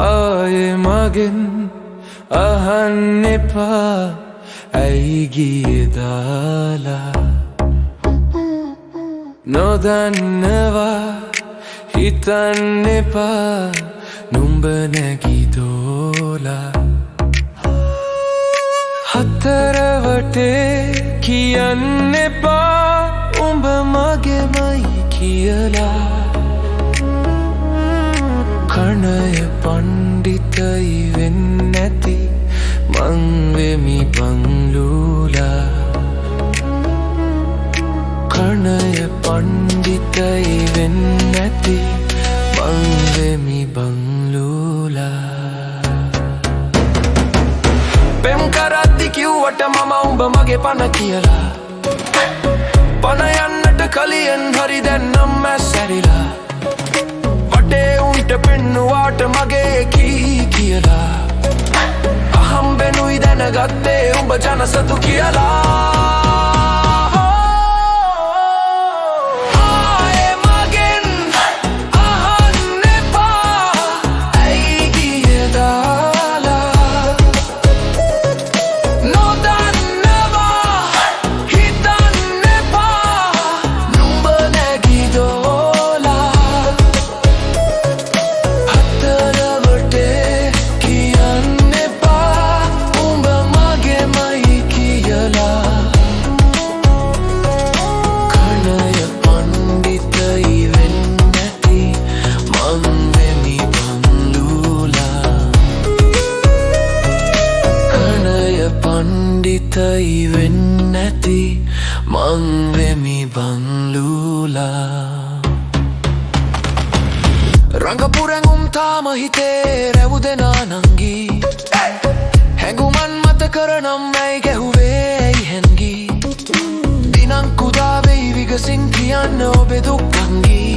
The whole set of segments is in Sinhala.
ආයේ මගෙන් අහන්න එපා ඇයි ගියේ දාලා නොදන්නවා හිතන්න එපා නුඹ නැගිදෝලා හතරවටේ කියන්න එපා උඹ මගේමයි කියලා කණය පණ්ඩිතයි වෙන්නැති මං වෙමි බංලූලා කණය පණ්ඩිතයි වෙන්නැති මං වෙමි බංලූලා පෙම් කරද්දි කිව්වට මම උඹ මගේ පණ කියලා පණ යන්නට කලියෙන් හරි දැන් නම් මැස්සැරිලා උන්ට පෙන්නුවාට මගේ කී කියලා අහම්බෙනුයි දැනගත්තේ උඹ ජනසතු කියලා පණ්ඩිතයි වෙන්නැති මං වෙමි බංලූලා රංගපුරැඟුම් තාම හිතේ රැවුදෙනා නංගී හැඟුමන් මත කරනම් ඇයි ගැහුවේ ඇයි හැන්ගී දිනං කුදා වෙයි විගසින් කියන්න ඔබේ දුක්කංගී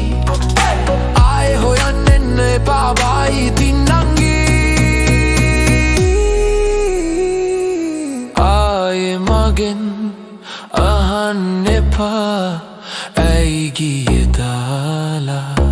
ආයෙ හොයන්න එන්න එපා බායි තින්නංගී මගෙන් අහන්න එපා ඇයි ගියේ දාලා